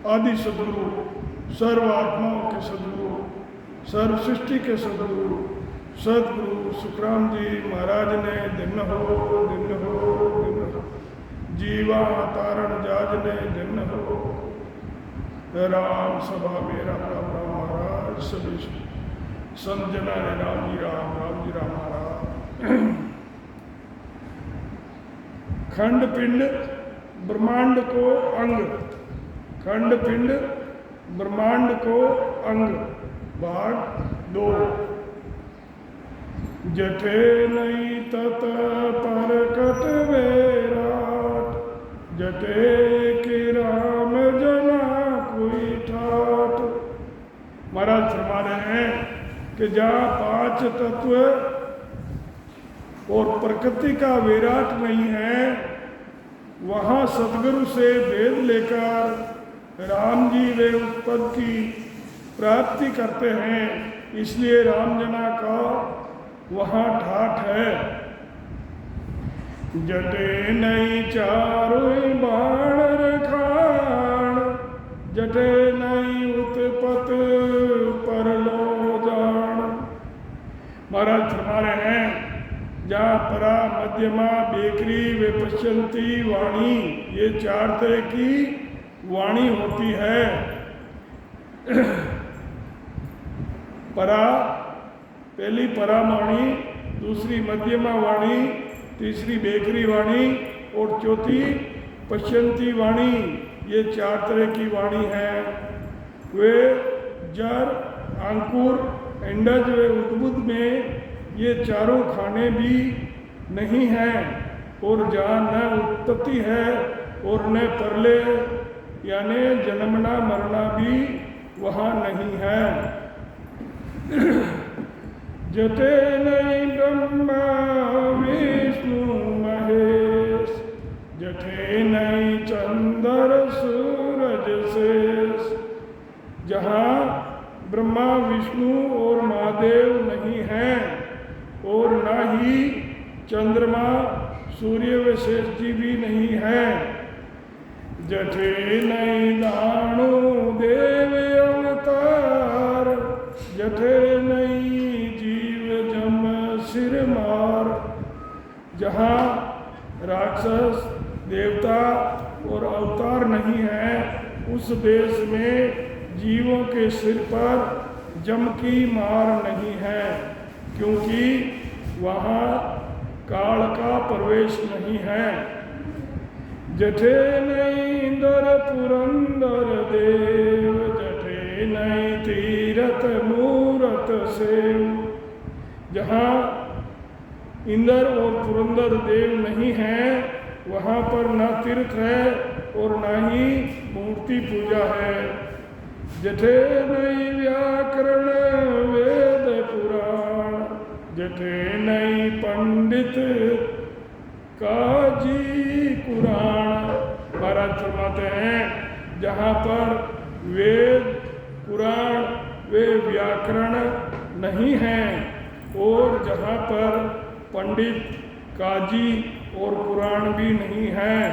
आदि सदगुरु, सर्व आत्माओं के सदगुरु, सर्व सृष्टि के सदगुरु सदगुरु सुखराम जी महाराज ने दिन हो जीवा तारण जाज ने दिन हो राम सभा मेरा राम राम महाराज सभी संत जना ने राम जी राम महाराज। खंड पिंड ब्रह्मांड को अंग, खंड पिंड ब्रह्मांड को अंग, भाग 2। जठे नहीं तत पर कट वेराट, जठे के राम जना कोई ठाट। महाराज फरमा रहे हैं कि जहाँ 5 तत्व और प्रकृति का विराट नहीं है, वहाँ सतगुरु से वेद लेकर राम जी वे उस पद की प्राप्ति करते हैं। इसलिए राम जना का वहाँ ठाठ है। जटे नहीं चारों बाण रखाण, जटे नहीं उत्पत पर लो जान। महाराज फरमा रहे हैं जहाँ परा मध्यमा बेकरी वे पश्चंती वाणी, ये 4 तरह की वाणी होती है। परा, पहली परावाणी, दूसरी मध्यमा वाणी, तीसरी बेकरी वाणी और चौथी पश्चंती वाणी, ये 4 तरह की वाणी है। वे जड़, अंकुर, अंडज व उद्बुद्ध में ये चारों खाने भी नहीं हैं, और जहाँ न उत्पत्ति है और न प्रलय यानी जन्मना मरना भी वहाँ नहीं है। जटे नहीं ब्रह्मा विष्णु महेश, जटे नहीं चंद्र सूरज शेष। जहाँ ब्रह्मा विष्णु और महादेव नहीं हैं और ना ही चंद्रमा सूर्य व शेष जी भी नहीं हैं। जठे नहीं दाणु देव अवतार, जठे नहीं जीव जम सिर मार। जहाँ राक्षस देवता और अवतार नहीं है, उस देश में जीवों के सिर पर जम की मार नहीं है, क्योंकि वहाँ काल का प्रवेश नहीं है। जठे नहीं इंद्र पुरंदर देव, जठे नहीं तीरथ मूरत सेव। जहाँ इंद्र और पुरंदर देव नहीं हैं, वहाँ पर न तीर्थ है और न ही मूर्ति पूजा है। जठे नहीं व्याकरण वेद पुराण, जठे नहीं पंडित काजी कुरान। महाराज फरमाते हैं जहाँ पर वेद पुराण वे व्याकरण नहीं हैं और जहाँ पर पंडित काजी और पुराण भी नहीं हैं।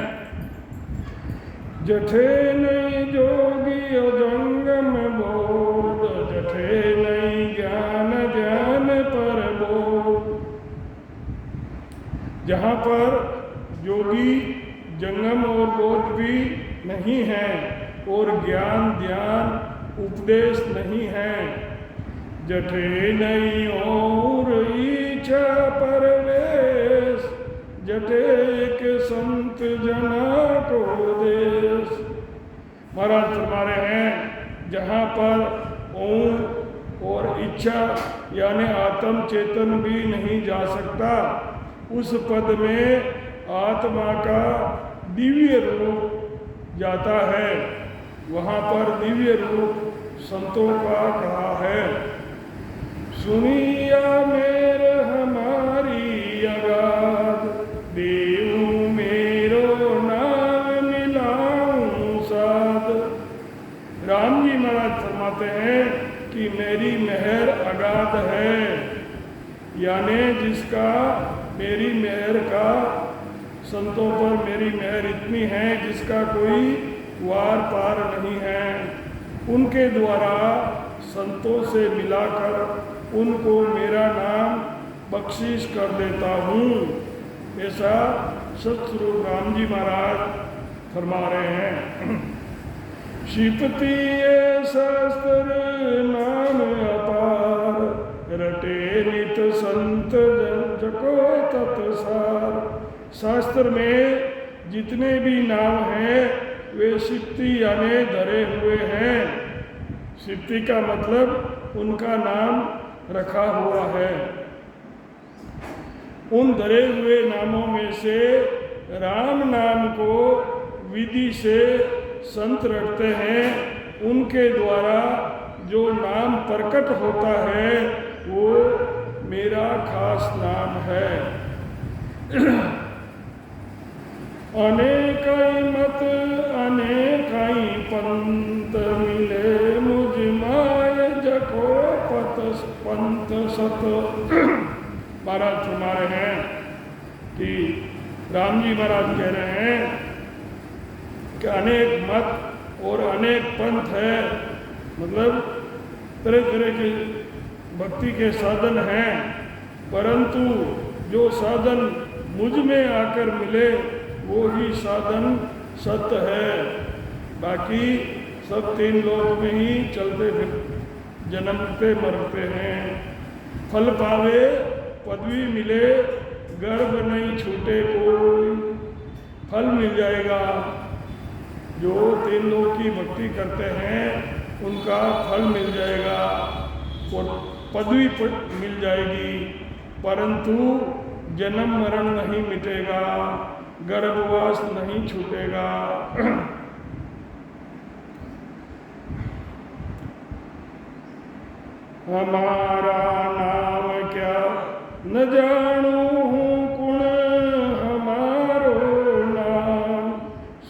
जठे नहीं जोगी जंगम बोध, जठे नहीं ज्ञान ज्ञान पर बोध। जहाँ पर योगी जंगम और बोध भी नहीं है और ज्ञान ध्यान उपदेश नहीं है। जठे नहीं और इच्छा परवेश, जठे के संत जना को देश। महाराज फरमा रहे हैं जहाँ पर ओम और इच्छा यानी आत्म चेतन भी नहीं जा सकता, उस पद में आत्मा का दिव्य रूप जाता है। वहाँ पर दिव्य रूप संतों का कहा है। सुनिया मेर हमारी अगाध, देव मेरो नाम मिलाऊं साध। राम जी महाराज फरमाते हैं कि मेरी मेहर अगाध है, यानी जिसका मेरी मेहर का संतों पर मेरी मेहर इतनी है जिसका कोई वार पार नहीं हैं। उनके द्वारा संतों से मिलाकर उनको मेरा नाम बख्शिश कर देता हूँ। ऐसा सतस्वरूप राम जी महाराज फरमा रहे हैं। शिपति ये शास्त्र नाम अपार, रटे नित संत जको तत्सार। शास्त्र में जितने भी नाम हैं वे शिप्ति यानी धरे हुए हैं। शिप्ति का मतलब उनका नाम रखा हुआ है। उन धरे हुए नामों में से राम नाम को विधि से संत रखते हैं। उनके द्वारा जो नाम प्रकट होता है वो मेरा खास नाम है। अनेकाई मत अनेकाई पंत मिले मुझ माय जको पंत सत। महाराज फरमा रहे हैं कि राम जी महाराज कह रहे हैं कि अनेक मत और अनेक पंथ है, मतलब तरह तरह के भक्ति के साधन हैं, परंतु जो साधन मुझ में आकर मिले वो ही साधन सत्य है। बाकी सब तीन लोक में ही चलते फिर जन्मते मरते हैं। फल पावे पदवी मिले गर्भ नहीं छूटे कोई। फल मिल जाएगा। जो तीन लोग की भक्ति करते हैं उनका फल मिल जाएगा और पदवी मिल जाएगी, परंतु जन्म मरण नहीं मिटेगा, गर्भवास नहीं छूटेगा। हमारा नाम क्या न जानू कुण हमारो नाम,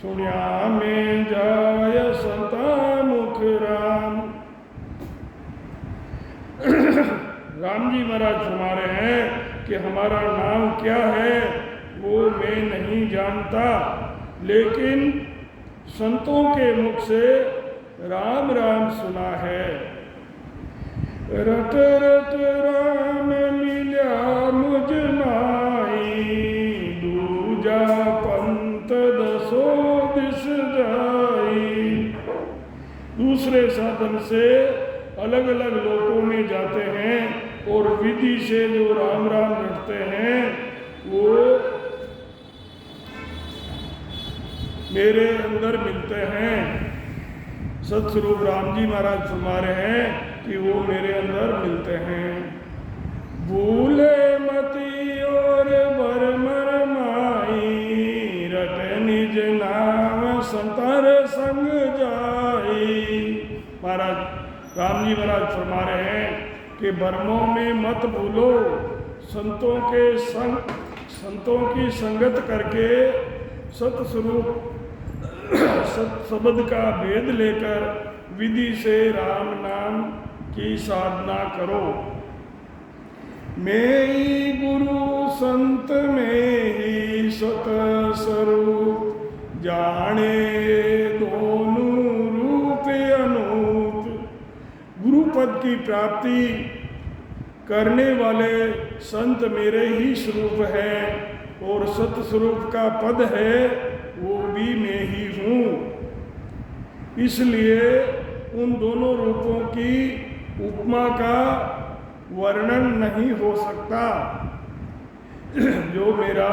सुनिया में जाय संता मुख राम। राम जी महाराज फरमा रहे हैं कि हमारा नाम क्या है वो मैं नहीं जानता, लेकिन संतों के मुख से राम राम सुना है। रट रट राम मिल्या मुझ माई, दूजा पंत दसो दिस जाई। दूसरे साधन से अलग अलग लोकों में जाते हैं और विधि से जो राम राम रटते हैं वो मेरे अंदर मिलते हैं। सतस्वरूप राम जी महाराज फरमा रहे हैं कि वो मेरे अंदर मिलते हैं। भूले मती और बरमर माई, रट निज नाम संतर संग जाई। महाराज राम जी महाराज फरमा रहे हैं कि भ्रमों में मत भूलो, संतों की संगत करके सतस्वरूप सत शब्द का भेद लेकर विधि से राम नाम की साधना करो। मैं ही गुरु संत में ही सत स्वरूप, जाने दोनों रूप अनूप। गुरु पद की प्राप्ति करने वाले संत मेरे ही स्वरूप हैं और सत स्वरूप का पद है वो भी मैं ही हूँ। इसलिए उन दोनों रूपों की उपमा का वर्णन नहीं हो सकता। जो मेरा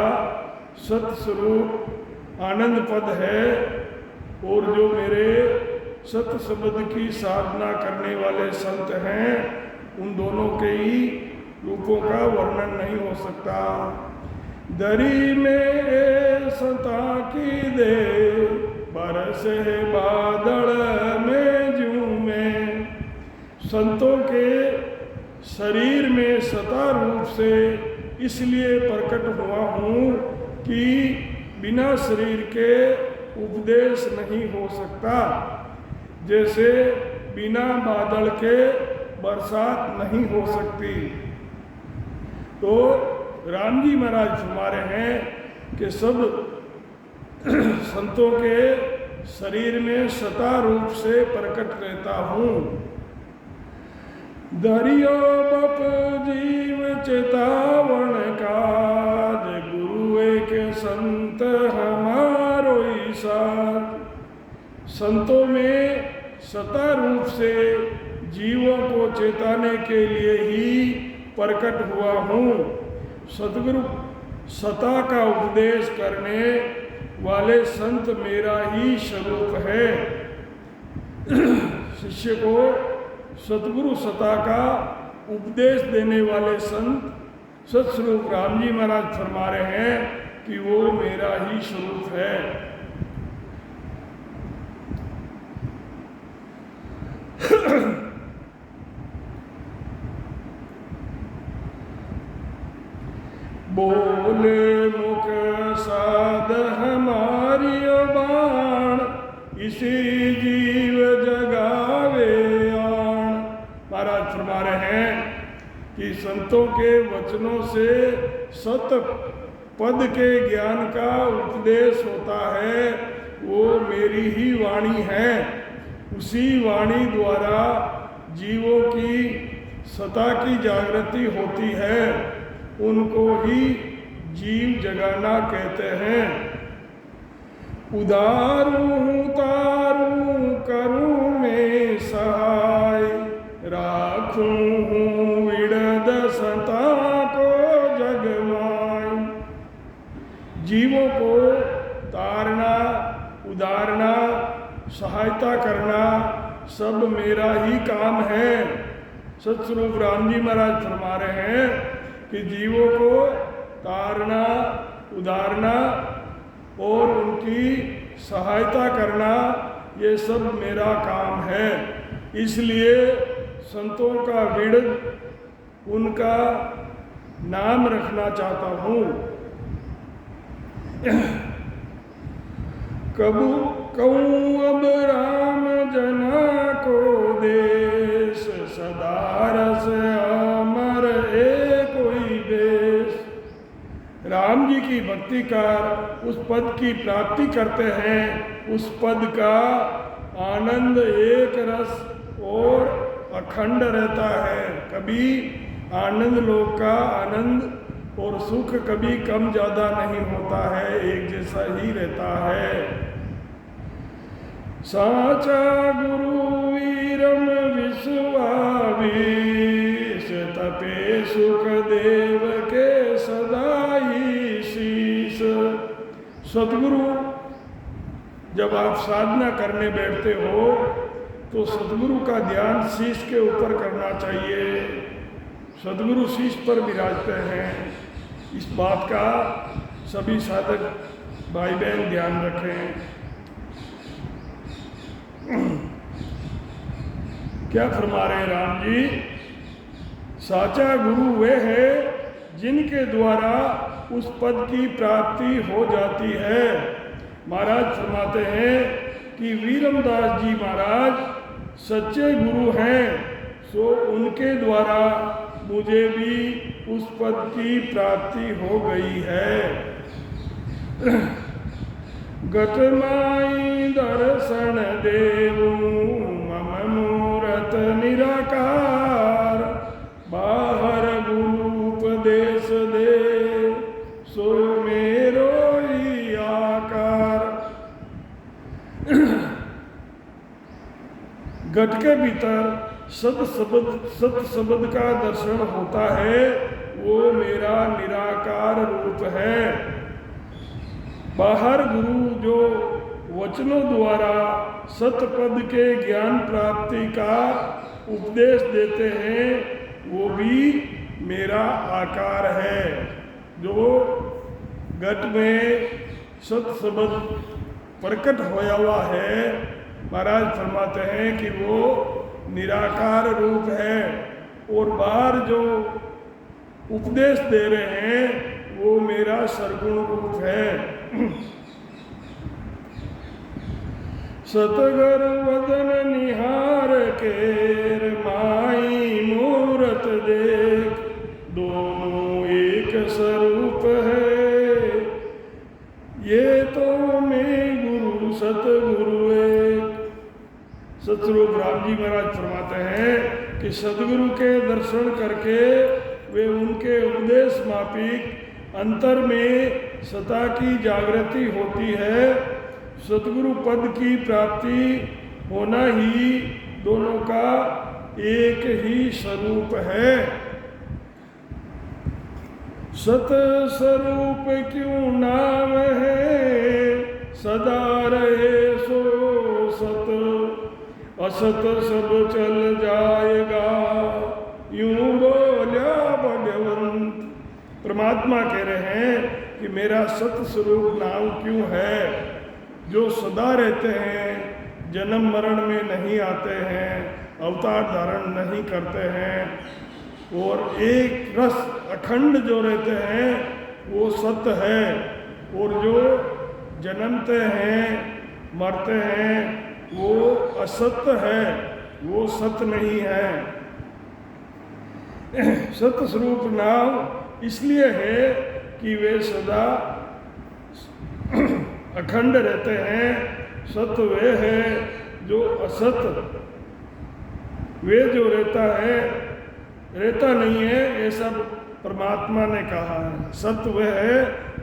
सत स्वरूप आनंद पद है और जो मेरे सत शब्द की साधना करने वाले संत हैं, उन दोनों के ही रूपों का वर्णन नहीं हो सकता। दरी में सता की दे, बरसे बादल में झूमे। संतों के शरीर में सता रूप से इसलिए प्रकट हुआ हूँ कि बिना शरीर के उपदेश नहीं हो सकता। जैसे बिना बादल के बरसात नहीं हो सकती। तो राम जी महाराज फरमा रहे हैं कि सब संतों के शरीर में सता रूप से प्रकट रहता हूँ। दरियो बप जीव चेतावण काज, गुरु एक संत हमारो साथ। संतों में सता रूप से जीवों को चेताने के लिए ही प्रकट हुआ हूँ। सतगुरु सता का उपदेश करने वाले संत मेरा ही स्वरूप है। शिष्य को सतगुरु सता का उपदेश देने वाले संत सतस्वरूप राम जी महाराज फरमा रहे हैं कि वो मेरा ही स्वरूप है। बोले मुख साध हमारी बाण, इसी जीव जगावे आण। महाराज फरमा रहे हैं कि संतों के वचनों से सत पद के ज्ञान का उपदेश होता है, वो मेरी ही वाणी है। उसी वाणी द्वारा जीवों की सता की जागृति होती है, उनको ही जीव जगाना कहते हैं। उदारूं तारूं करूं मैं सहाय, राखूं हूँ विड़द सता को जगमाय। जीवों को तारना, उदारना, सहायता करना सब मेरा ही काम है। सतस्वरूप राम जी महाराज फरमा रहे हैं कि जीवों को तारना, उदारना और उनकी सहायता करना ये सब मेरा काम है। इसलिए संतों का विड़ उनका नाम रखना चाहता हूँ। कबू कहूँ अब राम जना को देश, सदा रस अमर एक कोई देश। राम जी की भक्ति कर उस पद की प्राप्ति करते हैं, उस पद का आनंद एक रस और अखंड रहता है। कभी आनंद लोक का आनंद और सुख कभी कम ज़्यादा नहीं होता है, एक जैसा ही रहता है। साचा गुरु वीरम विश्वावीश, तपे सुख देव के सदाई शीश। सतगुरु जब आप साधना करने बैठते हो तो सतगुरु का ध्यान शीश के ऊपर करना चाहिए। सतगुरु शीश पर विराजते हैं। इस बात का सभी साधक भाई बहन ध्यान रखें। क्या फरमा रहे राम जी? साचा गुरु वे है जिनके द्वारा उस पद की प्राप्ति हो जाती है। महाराज फरमाते हैं कि वीरमदास जी महाराज सच्चे गुरु हैं, सो उनके द्वारा मुझे भी उस पद की प्राप्ति हो गई है। गतमाई दर्शन देवू मम मूरत निराकार, बाहर गुरु उपदेश दे सो मेरो ही आकार। घट के भीतर सत शब्द का दर्शन होता है, वो मेरा निराकार रूप है। बाहर गुरु जो वचनों द्वारा सतपद के ज्ञान प्राप्ति का उपदेश देते हैं, वो भी मेरा आकार है। जो घट में सत शब्द प्रकट होया हुआ है, महाराज फरमाते हैं कि वो निराकार रूप है। और बाहर जो उपदेश दे रहे हैं वो मेरा सरगुण रूप है। सतगर वदन निहार केर माई मूरत देख, दोनों एक स्वरूप है। ये तो मैं गुरु सतगुरु एक। सतस्वरूप राम जी महाराज फरमाते हैं कि सदगुरु के दर्शन करके वे उनके उपदेश माफिक अंतर में सता की जागृति होती है। सतगुरु पद की प्राप्ति होना ही दोनों का एक ही स्वरूप है। सत स्वरूप क्यों नाम है, सदा रहे सो सत, असत सब चल जाएगा, यूं बोला भगवंत। परमात्मा कह रहे हैं कि मेरा सत स्वरूप नाम क्यों है, जो सदा रहते हैं, जन्म मरण में नहीं आते हैं, अवतार धारण नहीं करते हैं, और एक रस अखंड जो रहते हैं वो सत्य है। और जो जन्मते हैं मरते हैं वो असत्य है, वो सत्य नहीं है। सत्य स्वरूप नाम इसलिए है कि वे सदा अखंड रहते हैं। सत्य वे है जो असत्य, वे जो रहता नहीं है, ऐसा परमात्मा ने कहा है। सत्य वह है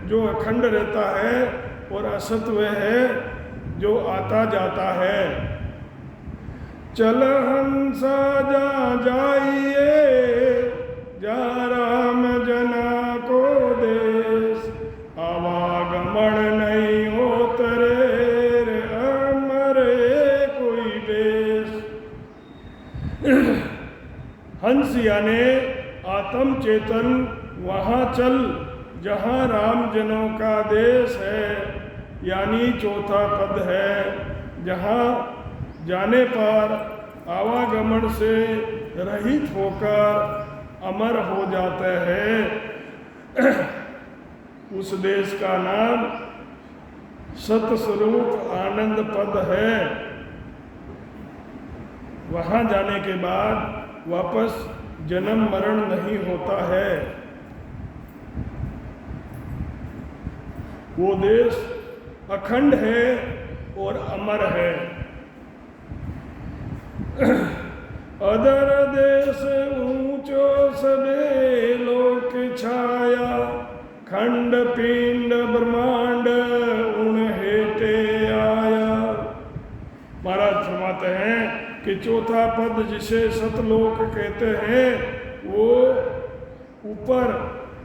जो अखंड रहता है और असत्य वह है जो आता जाता है। चल हंसा जा जाइए, जा राम जना को देश, आवागमन नहीं होत रे अमरे कोई बेस। हंस यानी आत्म चेतन वहाँ चल जहाँ राम जनों का देश है, यानी चौथा पद है, जहाँ जाने पर आवागमन से रहित होकर अमर हो जाते हैं। उस देश का नाम सतस्वरूप आनंद पद है। वहाँ जाने के बाद वापस जन्म मरण नहीं होता है। वो देश अखंड है और अमर है। अदर देश ऊंचो सबे लोक छाया, खंड पिंड ब्रह्मांड उन हेते आया। महाराज फरमाते हैं कि चौथा पद जिसे सतलोक कहते हैं वो ऊपर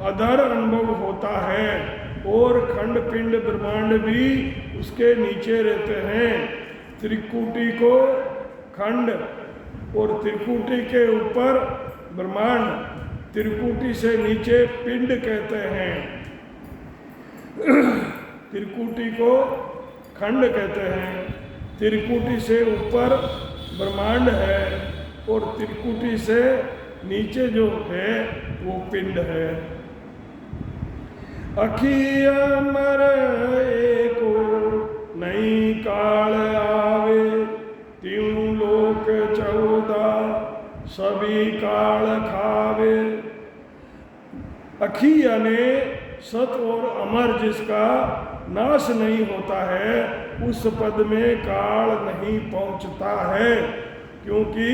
अधर अनुभव होता है, और खंड पिंड ब्रह्मांड भी उसके नीचे रहते हैं। त्रिकुटी को खंड और त्रिकुटी के ऊपर ब्रह्मांड, त्रिकुटी से नीचे पिंड कहते हैं। त्रिकुटी को खंड कहते हैं, त्रिकुटी से ऊपर ब्रह्मांड है और त्रिकुटी से नीचे जो है वो पिंड है। अखिया मर एको नई काल आवे, त्यों लोक 14 सभी काल खावे। अखी यानी सत और अमर जिसका नाश नहीं होता है, उस पद में काल नहीं पहुंचता है, क्योंकि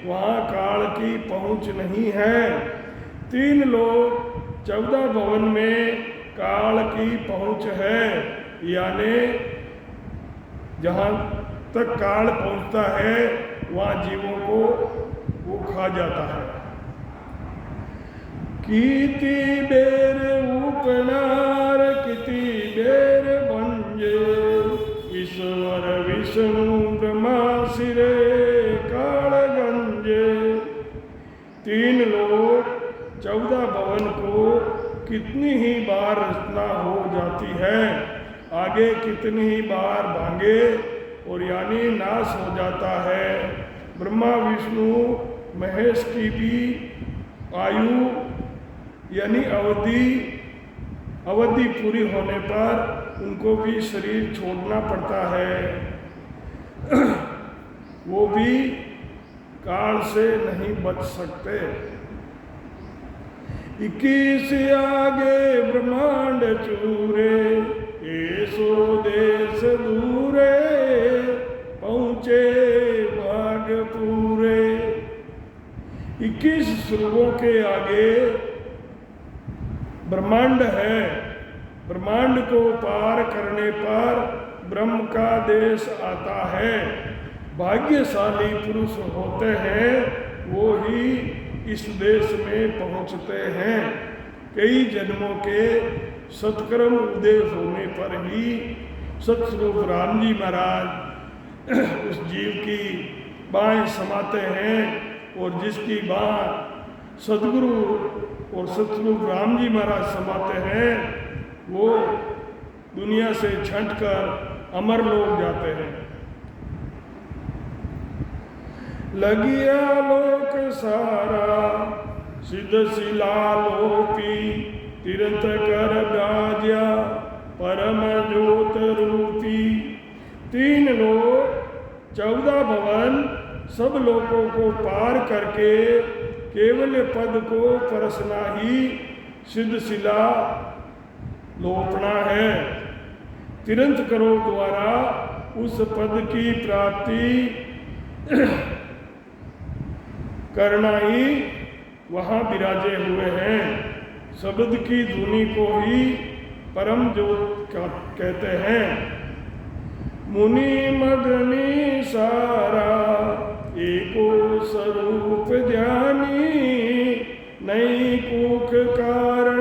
वहाँ काल की पहुंच नहीं है। 3 लोक 14 भवन में काल की पहुंच है, यानी जहाँ तक काल पहुंचता है वहाँ जीवों को वो खा जाता है। कीति बेर उपनार किति बेर भंजे, ईश्वर विष्णु ब्रह्मा सिरे काल गंजे। 3 लोक 14 भवन को कितनी ही बार रचना हो जाती है, आगे कितनी ही बार भांगे और यानी नाश हो जाता है। ब्रह्मा विष्णु महेश की भी आयु यानी अवधि पूरी होने पर उनको भी शरीर छोड़ना पड़ता है। वो भी काल से नहीं बच सकते। 21 आगे ब्रह्मांड चूरे, ऐसो देश दूरे ऊंचे भाग पूरे। 21 स्वर्गों के आगे ब्रह्मांड है। ब्रह्मांड को पार करने पर ब्रह्म का देश आता है। भाग्यशाली पुरुष होते हैं वो ही इस देश में पहुंचते हैं। कई जन्मों के सत्कर्म उदय होने पर ही सतस्वरूप राम जी महाराज उस जीव की बाहें समाते हैं, और जिसकी बाह सदगुरु और सतस्वरूप राम जी महाराज समाते हैं वो दुनिया से छंटकर अमर लोग जाते हैं। लगिया लोक सारा सिद्ध शिला लोपी, तीर्थ कर गाज्या परम ज्योत रूपी। 3 लोक 14 भवन सब लोगों को पार करके केवल पद को परसना ही सिद्ध शिला लोपना है। तीर्थ करो द्वारा उस पद की प्राप्ति करना ही वहाँ विराजे हुए हैं। शब्द की धुनी को ही परम ज्योत कहते हैं। मुनि मगनी सारा एको स्वरूप ज्ञानी, नहीं कूख कारण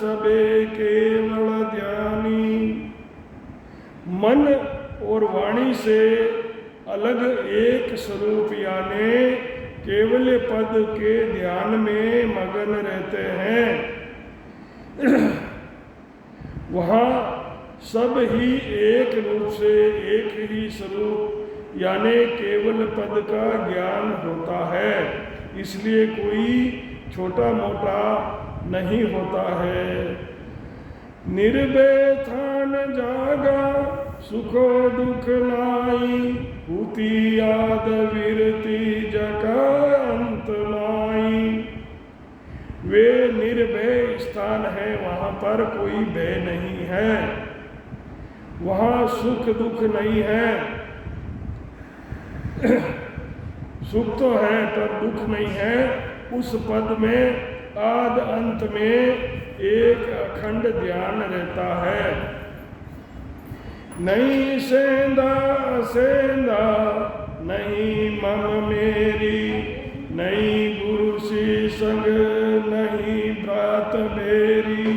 सबे केवल ध्यानी। मन और वाणी से अलग एक स्वरूप यानी केवल पद के ध्यान में मगन रहते हैं। वहाँ सब ही एक रूप से एक ही स्वरूप यानी केवल पद का ज्ञान होता है। इसलिए कोई छोटा मोटा नहीं होता है। निर्भय थान जागा सुखो दुख नाई, हुती याद विरती जका अंत माई। वे निर्भय स्थान है, वहाँ पर कोई भय नहीं है, वहाँ सुख दुख नहीं है। सुख तो है पर दुख नहीं है। उस पद में आद अंत में एक अखंड ध्यान रहता है। नहीं सेंधा सेंधा नहीं मम मेरी, नहीं गुरु सी संग नहीं भ्रात मेरी।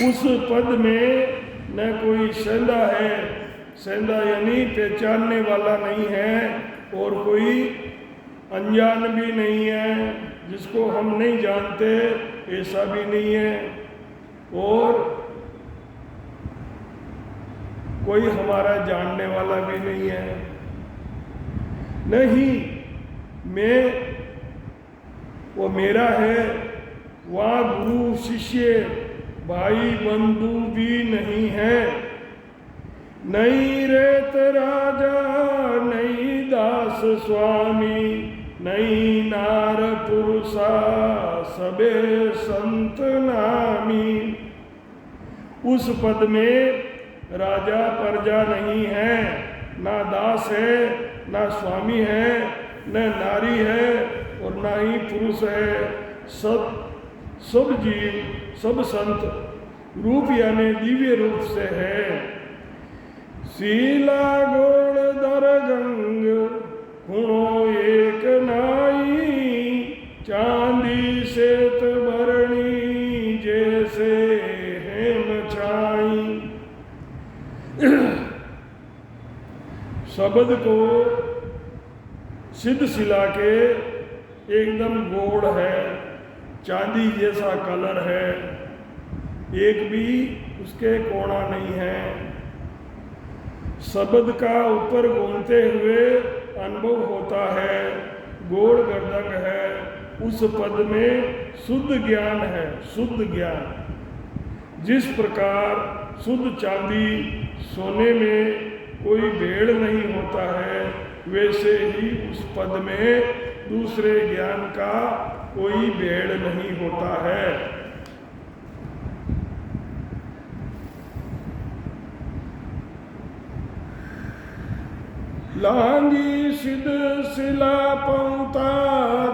उस पद में न कोई सेंधा है, सेंधा यानी पहचानने वाला नहीं है, और कोई अनजान भी नहीं है, जिसको हम नहीं जानते ऐसा भी नहीं है, और कोई हमारा जानने वाला भी नहीं है। नहीं मैं वो मेरा है, वहाँ गुरु शिष्य भाई बंधु भी नहीं है। नहीं रेत राजा नहीं दास स्वामी, नहीं नार पुरुषा सबे संत नामी। उस पद में राजा प्रजा नहीं है, ना दास है, ना स्वामी है, न नारी है, और ना ही पुरुष है। सब जीव सब संत रूप यानी दिव्य रूप से है। शीला गोड़ दर गंग हुणो एक नाई, चांदी श्वेत भरणी जैसे हेम छाई। शब्द को सिद्ध शिला के एकदम गोड़ है, चांदी जैसा कलर है, एक भी उसके कोना नहीं है। शब्द का ऊपर घूमते हुए अनुभव होता है, गोड़ गर्दन है। उस पद में शुद्ध ज्ञान है, शुद्ध ज्ञान। जिस प्रकार शुद्ध चांदी सोने में कोई भेड़ नहीं होता है, वैसे ही उस पद में दूसरे ज्ञान का कोई भेड़ नहीं होता है। लांगी सिद्ध सिला पौता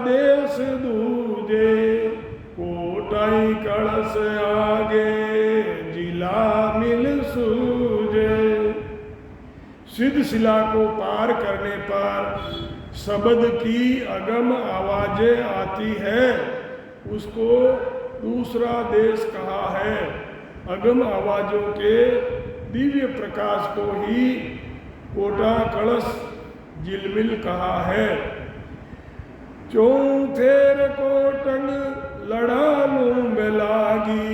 देश दूजे कोटाई कलश आगे जिला मिल सूझे। सिद्ध शिला को पार करने पर शब्द की अगम आवाजें आती है, उसको दूसरा देश कहा है। अगम आवाजों के दिव्य प्रकाश को ही कोटा कलश झिलमिल कहा है। चौफेर को टंग लड़ानू बेलागी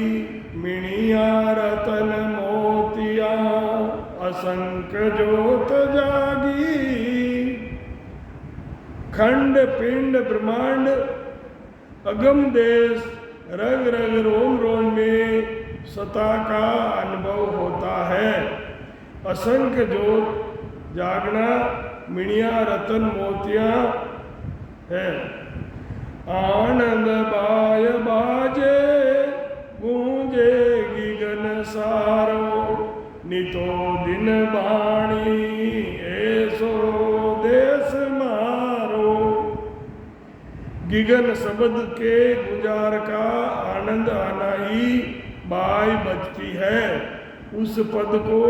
मिणिया रतन मोतिया असंख्य जोत जागी। खंड पिंड ब्रह्मांड अगम देश रग रग रोम रोम में सता का अनुभव होता है। असंख्य जोत जागना मिणिया रतन मोतिया है। आनंद बाय बाजे गूंजे गगन सारो नितो दिन बाणी ऐसो देश मारो। गगन शब्द के गुजार का आनंद आना ही बाई बजती है। उस पद को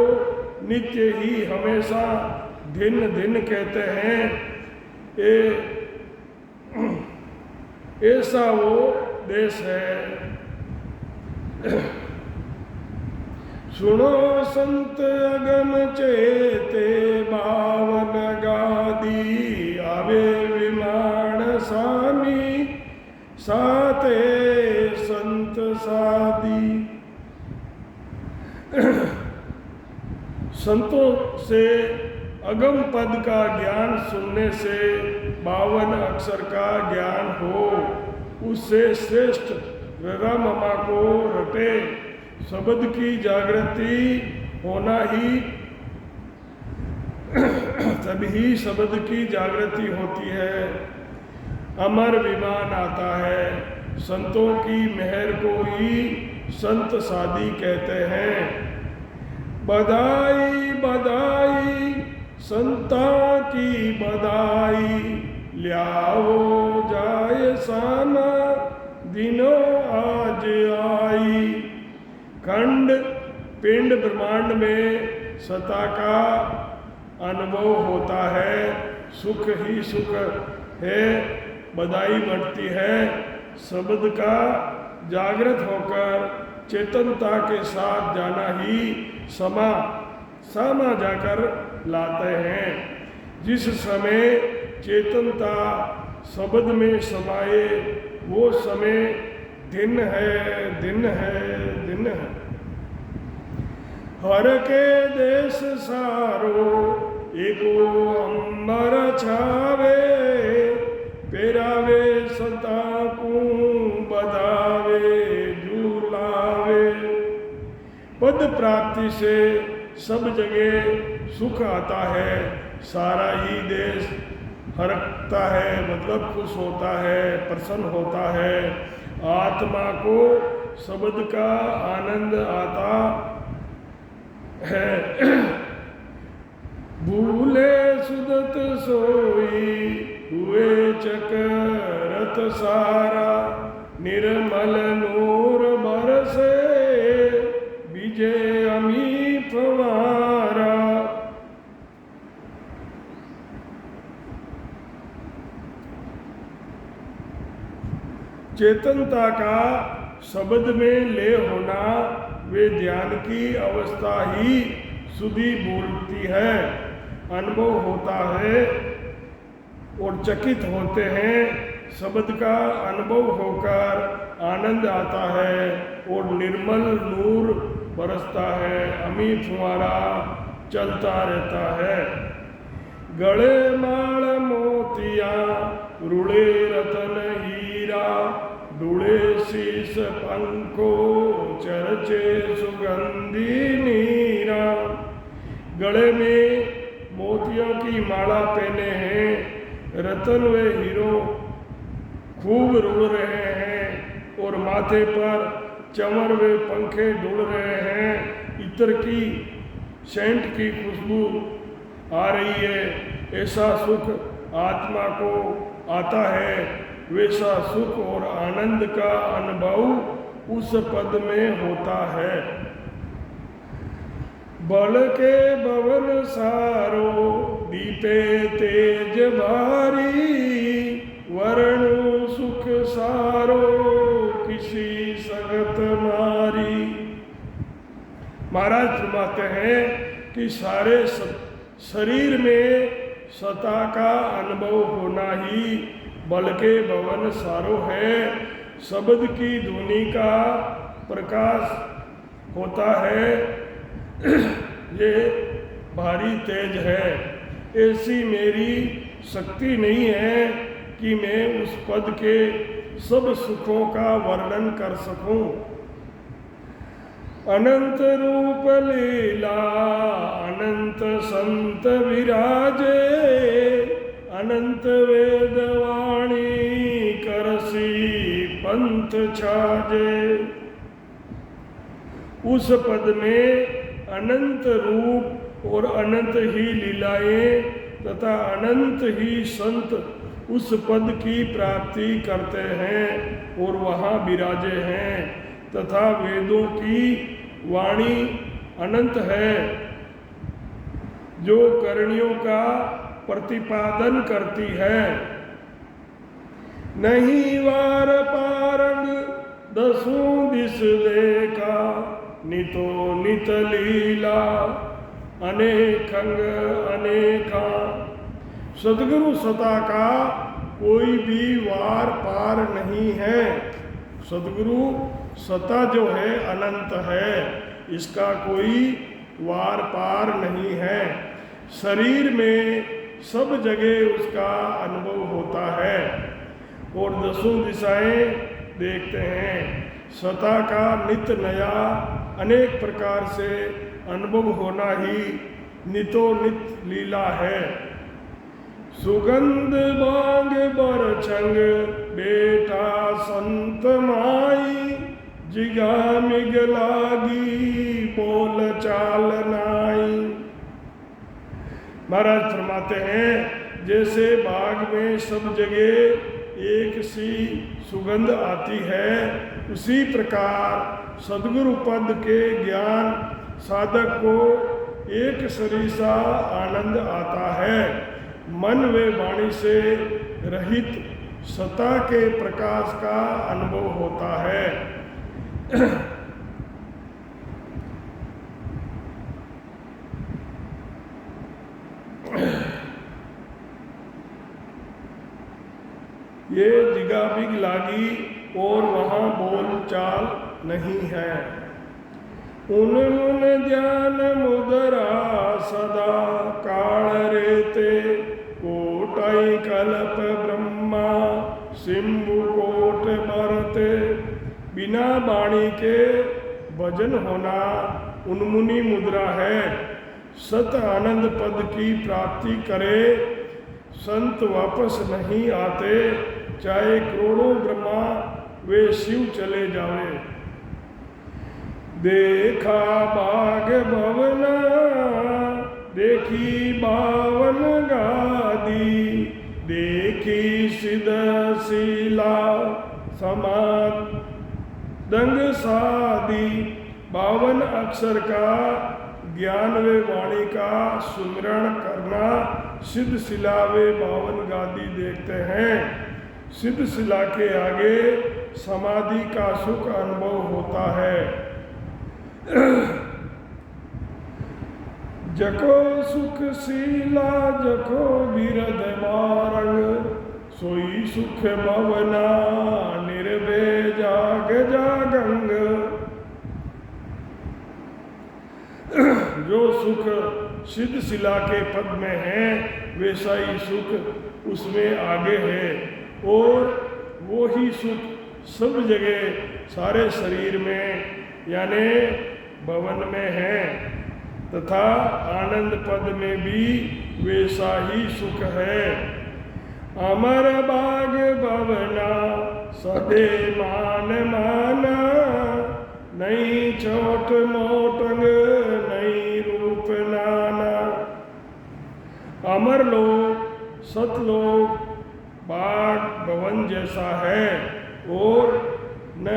नित्य ही हमेशा दिन दिन कहते हैं। ऐसा वो देश है। सुनो संत अगम चेते बावन गादी आवे विमान स्वामी साते संत सादी। संतों से अगम पद का ज्ञान सुनने से 52 अक्षर का ज्ञान हो, उससे श्रेष्ठ रमा को रटे। शब्द की जागृति होना ही तभी शब्द की जागृति होती है। अमर विमान आता है। संतों की मेहर को ही संत सादी कहते हैं। बधाई बधाई संता की बधाई ल्याओ जाए सामा दिनों आज आई। खंड पिंड ब्रह्मांड में सता का अनुभव होता है। सुख ही सुख है, बधाई बढ़ती है। शब्द का जागृत होकर चेतनता के साथ जाना ही समा जाकर लाते हैं। जिस समय चेतनता शब्द में समाये वो समय दिन है, दिन है, दिन है। हर के देश सारो एको अंबर छावे पेरावे सता को बधावे झूलावे। पद प्राप्ति से सब जगह सुख आता है। सारा ही देश हरकता है, मतलब खुश होता है, प्रसन्न होता है। आत्मा को शब्द का आनंद आता है। भूले सुदत सोई हुए चकरत सारा निर्मल नूर बरसे विजय अमी फवारा। चेतनता का शब्द में ले होना वे ध्यान की अवस्था ही सुधी बोलती है। अनुभव होता है और चकित होते हैं। शब्द का अनुभव होकर आनंद आता है और निर्मल नूर बरसता है। अमी फुआरा चलता रहता है। गले माल मोतिया रुड़े रतन हीरा डुड़े शीस पंखो चरचे सुगंधी नीरा। गले में मोतियों की माला पहने हैं। रतन व हीरो खूब रुड़ रहे हैं और माथे पर चमर व पंखे डुल रहे हैं। इत्र की सेंट की खुशबू आ रही है। ऐसा सुख आत्मा को आता है, वैसा सुख और आनंद का अनुभव उस पद में होता है। बल के भवन सारो दीपे तेज भारी, वर्ण सुख सारो किसी सगत मारी। महाराज फरमाते हैं कि सारे शरीर में सता का अनुभव होना ही बल के भवन सारो है। शब्द की ध्वनि का प्रकाश होता है, ये भारी तेज है। ऐसी मेरी शक्ति नहीं है कि मैं उस पद के सब सुखों का वर्णन कर सकूं। अनंत रूप लीला अनंत संत विराजे, अनंत वेदवाणी करसी पंथ छाजे। उस पद में अनंत रूप और अनंत ही लीलाएं तथा अनंत ही संत उस पद की प्राप्ति करते हैं और वहाँ विराजे हैं, तथा वेदों की वाणी अनंत है जो करणियों का प्रतिपादन करती है। नहीं वार पारंग दसों दिस देखा, नितो नित लीला अनेकंग अनेका। सदगुरु सता का कोई भी वार पार नहीं है। सदगुरु सता जो है अनंत है, इसका कोई वार पार नहीं है। शरीर में सब जगह उसका अनुभव होता है और दसों दिशाएं देखते हैं। सता का नित्य नया अनेक प्रकार से अनुभव होना ही नितो नित लीला है। सुगंध बांग बरछंग बेटा संत माई, जिगा मिग लागी बोल चाल नाई। महाराज फरमाते हैं जैसे बाग में सब जगह एक सी सुगंध आती है, उसी प्रकार सद्गुरु पद के ज्ञान साधक को एक सरीसा आनंद आता है। मन व वाणी से रहित सता के प्रकाश का अनुभव होता है। ये जिगा बिग लागी और वहाँ बोल चाल नहीं है। उन ध्यान मुद्रा सदा काल रेते, कोटाई कल्प ब्रह्मा सिंबु कोट मरते। बिना वाणी के भजन होना उन्मुनी मुद्रा है। सत आनंद पद की प्राप्ति करे, संत वापस नहीं आते, चाहे करोड़ों ब्रह्मा वे शिव चले जावे। देखा बाग भवना देखी बावन गादी, देखी सिद्ध शीला समाद दंग सादी। 52 अक्षर का ज्ञान व वाणी का सुमिरण करना सिद्ध शिला व 52 गादी देखते हैं। सिद्ध शिला के आगे समाधि का सुख अनुभव होता है। जको सुख शीला जको बिरद मारंग, सोई सुख भवना निर्भय जाग जागंग। जो सुख सिद्ध शिला के पद में है, वैसा ही सुख उसमें आगे है और वो ही सुख सब जगह सारे शरीर में यानी भवन में है, तथा आनंद पद में भी वैसा ही सुख है। अमर बाग भवना सदे मान माना, नहीं छोट मोटंग नहीं रूप नाना। अमरलोक सतलोक बाग भवन जैसा है और न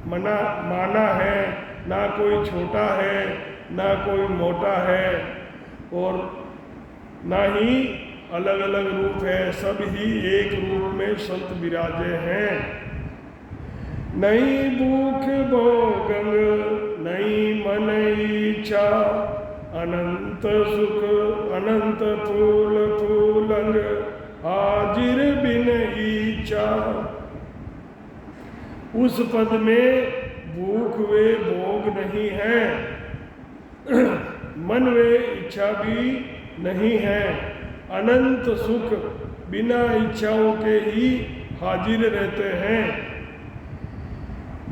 माना है, ना कोई छोटा है ना कोई मोटा है और ना ही अलग अलग रूप है, सब ही एक रूप में संत विराजे हैं। नहीं भूख भोगंग नहीं मन इच्छा, अनंत सुख अनंत फूल फूलंग हाजिर बिन इच्छा। उस पद में भूख वे भोग नहीं है, मन वे इच्छा भी नहीं है, अनंत सुख बिना इच्छाओं के ही हाजिर रहते हैं।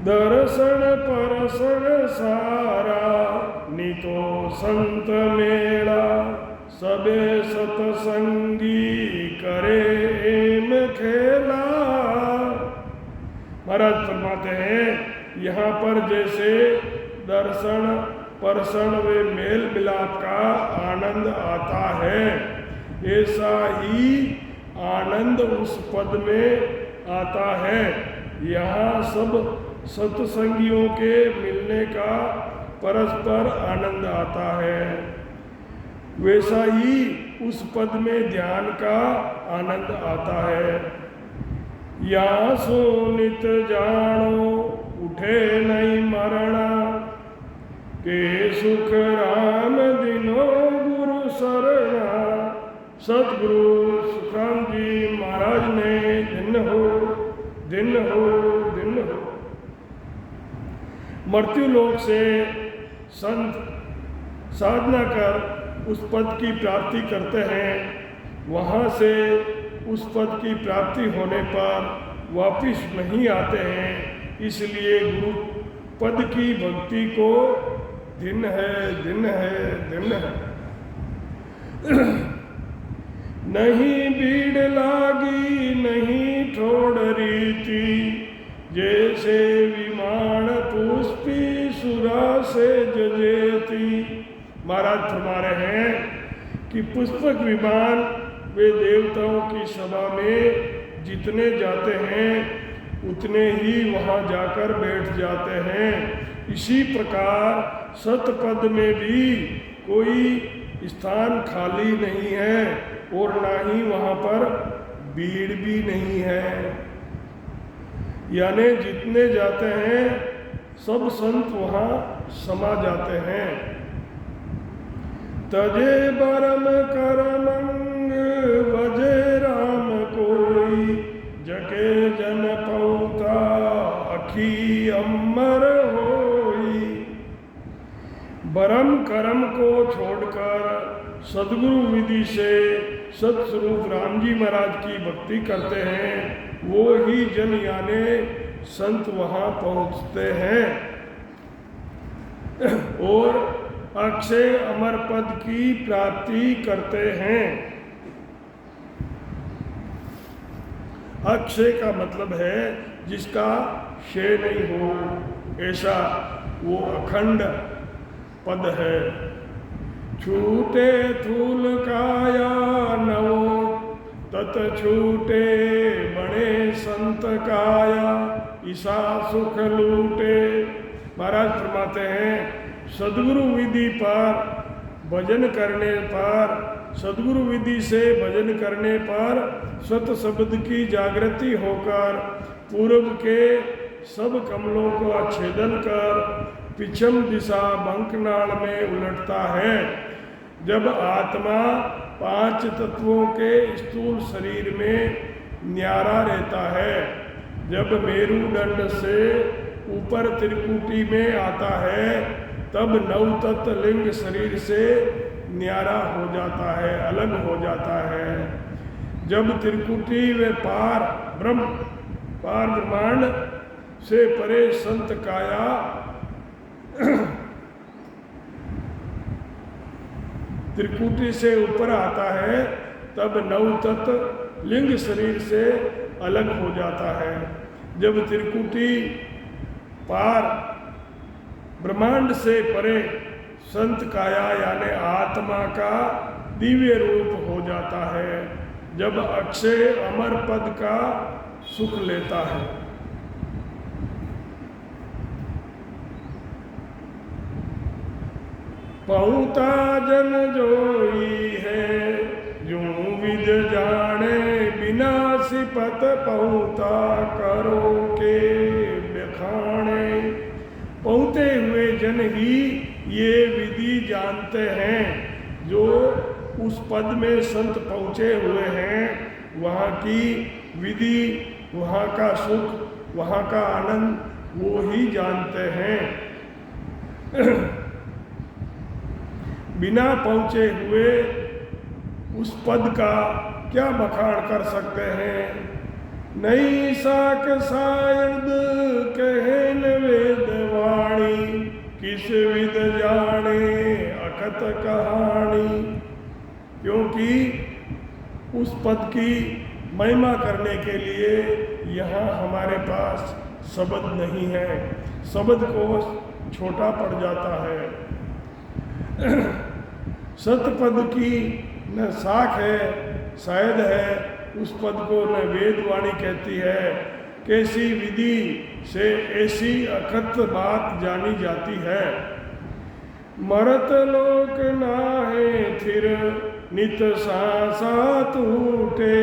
दर्शन परसन सारा नितो संत मेला, सबे सतसंगी करे एम खेला। महाराज फरमाते हैं यहाँ पर जैसे दर्शन परसन वे मेल मिलाप का आनंद आता है, ऐसा ही आनंद उस पद में आता है। यहाँ सब सत्संगियों के मिलने का परस्पर आनंद आता है, वैसा ही उस पद में ध्यान का आनंद आता है। या सो नित जानो उठे नहीं मरना, के सुख राम दिनो गुरु शरणा। सतगुरु सुखराम जी महाराज ने दिन हो मृत्यु लोक से संत साधना कर उस पद की प्राप्ति करते हैं। वहाँ से उस पद की प्राप्ति होने पर वापिस नहीं आते हैं, इसलिए गुरु पद की भक्ति को दिन है। नहीं भीड़ लागी नहीं ठोड़ रीति, जैसे विमान पुष्पी सुरा से जजेती। महाराज फरमा रहे हैं कि पुष्पक विमान वे देवताओं की सभा में जितने जाते हैं उतने ही वहाँ जाकर बैठ जाते हैं। इसी प्रकार सतपद में भी कोई स्थान खाली नहीं है और ना ही वहाँ पर भीड़ भी नहीं है, यानी जितने जाते हैं सब संत वहाँ समा जाते हैं। तजे बरम करमंग बजे राम कोई, जके जन पौता अखी अमर होई। बरम कर्म को छोड़कर सदगुरु विधि से सतस्वरूप राम जी महाराज की भक्ति करते हैं, वो ही जन यानी संत वहाँ पहुँचते हैं और अक्षय अमर पद की प्राप्ति करते हैं। अक्षय का मतलब है जिसका क्षय नहीं हो, ऐसा वो अखंड पद है। छूटे थूल काया नवो तत छूटे बड़े संत काया, ईसा सुख लूटे। महाराज फरमाते हैं सदगुरु विधि पर भजन करने पर, सदगुरु विधि से भजन करने पर सत शब्द की जागृति होकर पूर्व के सब कमलों को छेदन कर पिछम दिशा बंकनाल में उलटता है। जब आत्मा पांच तत्वों के स्थूल शरीर में न्यारा रहता है, जब मेरुदंड से ऊपर त्रिकुटी में आता है, तब नव तत्व लिंग शरीर से न्यारा हो जाता है, अलग हो जाता है। जब त्रिकुटी व पार ब्रह्मांड से परे संत काया त्रिकुटी से ऊपर आता है, तब नव तत्व लिंग शरीर से अलग हो जाता है। जब त्रिकुटी पार ब्रह्मांड से परे संत काया यानी आत्मा का दिव्य रूप हो जाता है जब अक्षय अमर पद का सुख लेता है। पहुँता जन जोई है यूं विद जाने बिना सिपत पहुँता करो के बखाने। पहुँचे हुए जन ही ये विधि जानते हैं, जो उस पद में संत पहुँचे हुए हैं वहाँ की विधि, वहाँ का सुख, वहाँ का आनंद वो ही जानते हैं। बिना पहुँचे हुए उस पद का क्या बखान कर सकते हैं। नई साक शायद कहन वेद वाणी, किस विद जाने अकथ कहानी। क्योंकि उस पद की महिमा करने के लिए यहाँ हमारे पास शब्द नहीं है, शब्द को छोटा पड़ जाता है। सतपद की न साख है, शायद है, उस पद को न वेदवाणी कहती है। कैसी विधि से ऐसी अकथ बात जानी जाती है। मरत लोक नाहे थिर नित सांसा टूटे,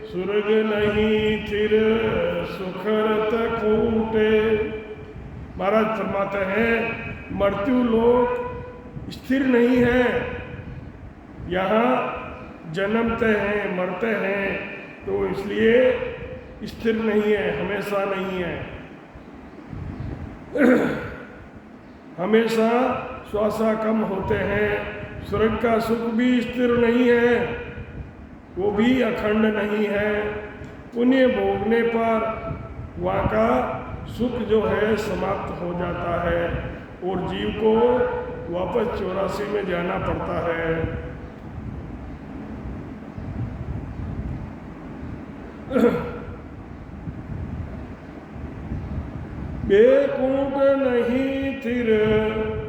सुर्ग नहीं थिर सुखरत कूटे। महाराज फरमाते हैं मृत्यु लोक स्थिर नहीं है, यहाँ जन्मते हैं मरते हैं, तो इसलिए स्थिर नहीं है, हमेशा नहीं है। हमेशा श्वासा कम होते हैं। स्वर्ग का सुख भी स्थिर नहीं है, वो भी अखंड नहीं है। पुण्य भोगने पर वहाँ का सुख जो है समाप्त हो जाता है और जीव को वापस 84 में जाना पड़ता है। बेकूट नहीं थिर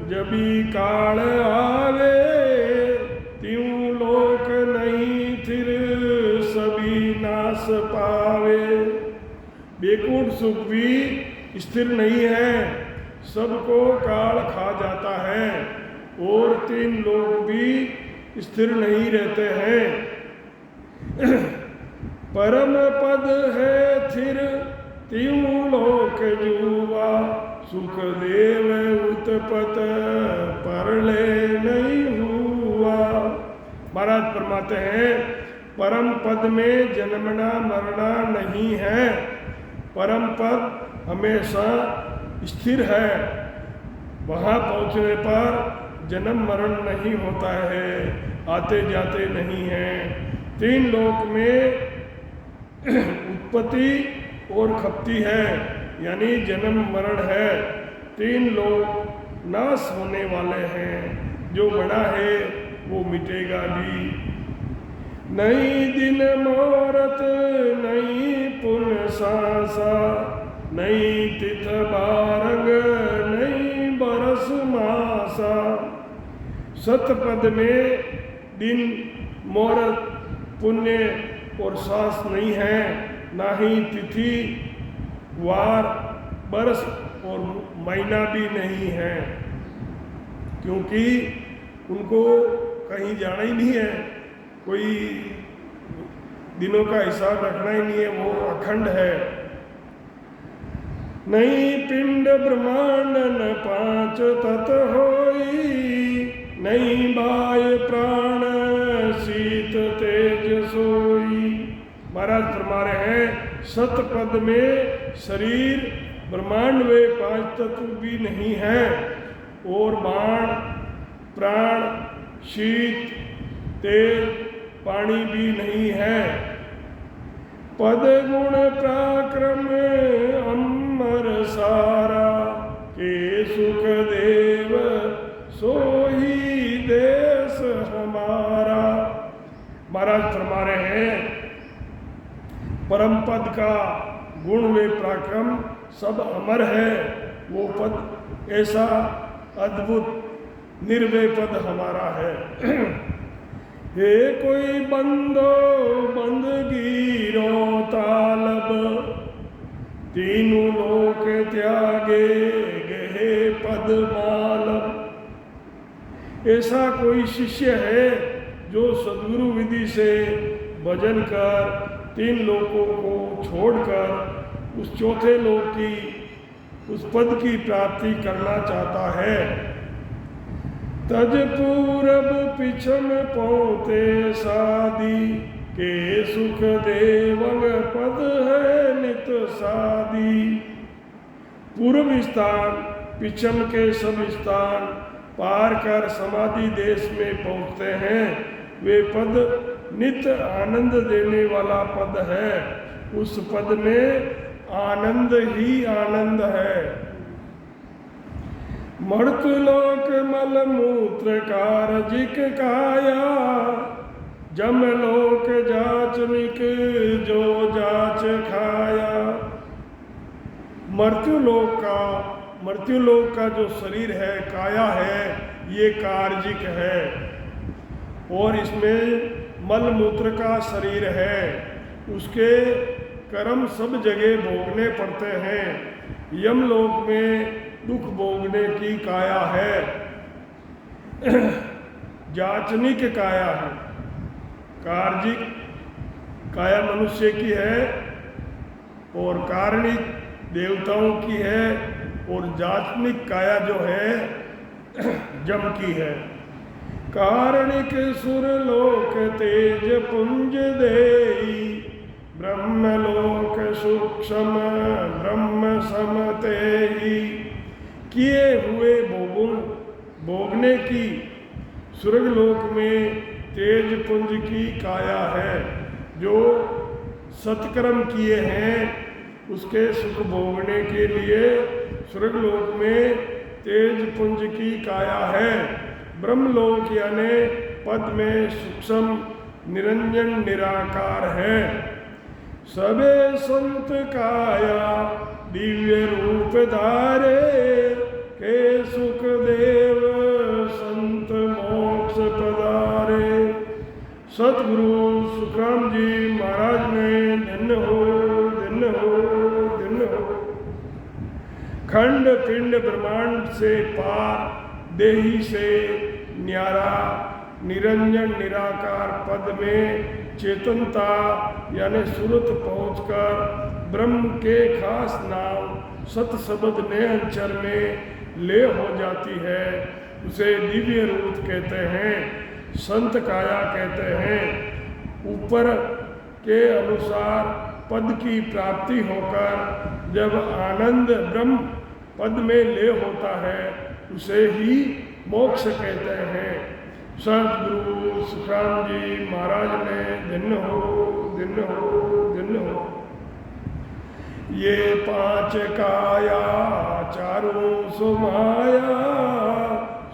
जबी काल आवे, त्यों लोक नहीं थिर सभी नाश पावे। बेकूट सुख भी स्थिर नहीं है, सबको काल खा जाता है और 3 लोग भी स्थिर नहीं रहते हैं। परम पद है थिर त्यों लोक जुआ, सुख देव उत्पत परले नहीं हुआ। महाराज फरमाते हैं परम पद में जन्मना मरना नहीं है, परम पद हमेशा स्थिर है। वहाँ पहुँचने पर जन्म मरण नहीं होता है, आते जाते नहीं हैं। 3 लोक में उत्पत्ति और खपती है, यानी जन्म मरण है। 3 लोग नाश होने वाले हैं, जो बड़ा है वो मिटेगा भी। नई दिन मोरत नई पुन सांसा, नई तिथ बारंग नई बरस मासा। सतपद में दिन मोरत पुण्य और सांस नहीं है, ना ही तिथि वार बरस और महीना भी नहीं है, क्योंकि उनको कहीं जाना ही नहीं है, कोई दिनों का हिसाब रखना ही नहीं है, वो अखंड है। नहीं पिंड ब्रह्मांड न 5 तत होई, नहीं बाय प्राण शीत तेज सोई। महाराज फरमा रहे हैं सतपद में शरीर ब्रह्मांड वे 5 तत्व भी नहीं है, और बाण प्राण शीत तेज पानी भी नहीं है। पद गुण पराक्रम अमर सारा, के सुख देव सोही देश हमारा। महाराज फरमा रहे हैं परम पद का गुण वे पराक्रम सब अमर है। वो पद ऐसा अद्भुत निर्भय पद हमारा है। हे कोई बंदो बंदगीरो तालब, तीनों लोक त्यागे गहे पद मालम। ऐसा कोई शिष्य है जो सद्गुरु विधि से भजन कर तीन लोकों को छोड़कर उस चौथे लोक की उस पद की प्राप्ति करना चाहता है। तज पूरब पिछम पहुँचे सादी, के सुख देवंग पद है नित सादी। पूर्व स्थान पिछम के सब स्थान पार कर समाधि देश में पहुँचते हैं। वे पद नित्य आनंद देने वाला पद है। उस पद में आनंद ही आनंद है। मर्तलोक मल मूत्र कारजिक काया, जमलोक जाचनिक जो जाच खाया। मृत्युलोक का जो शरीर है, काया है, ये कार्जिक है और इसमें मल मूत्र का शरीर है। उसके कर्म सब जगह भोगने पड़ते हैं। यमलोक में दुख भोगने की काया है, जाचनिक काया है। कार्जिक काया मनुष्य की है और कारणिक देवताओं की है और जाचनिक काया जो है जम की है। कारणिक सुरलोक तेज पुंज देई, ब्रह्मलोक सूक्ष्म ब्रह्म समते ही। किए हुए भोगने की स्वर्गलोक में तेज पुंज की काया है। जो सत्कर्म किए हैं उसके सुख भोगने के लिए स्वर्गलोक में तेज पुंज की काया है। ब्रह्मलोक यानी पद में सूक्ष्म निरंजन निराकार है। सबे संत काया दिव्य रूप धारे, के सुख देव संत मोक्ष पधारे। सतगुरु सुखराम जी महाराज ने धन्य हो, धन्य हो, धन्य हो। खंड पिंड ब्रह्मांड से पार, देही से न्यारा, निरंजन निराकार पद में चेतनता यानी सुरत पहुंचकर ब्रह्म के खास नाम सत शब्द ने अंचर में ले हो जाती है। उसे दिव्य रूप कहते हैं, संत काया कहते हैं। ऊपर के अनुसार पद की प्राप्ति होकर जब आनंद ब्रह्म पद में ले होता है उसे ही मोक्ष कहते हैं। सतगुरु सुखराम जी महाराज ने धन्य हो, धन्य हो, धन्य हो। ये पांच काया चारों सुमाया,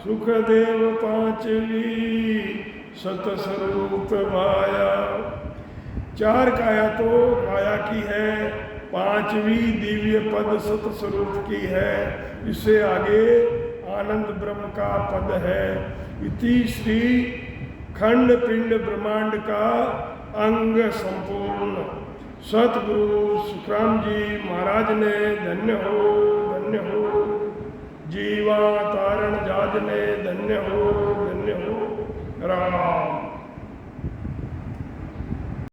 सुखदेव पांचवी सतस्वरूप माया। चार काया तो माया की है, पांचवी दिव्य पद सतस्वरूप की है। इससे आगे आनंद ब्रह्म का पद है। इति श्री खंड पिंड ब्रह्मांड का अंग संपूर्ण। सतगुरु सुखराम जी महाराज ने धन्य हो, धन्य हो। जीवा तारण जाज ने धन्य हो, धन्य हो। राम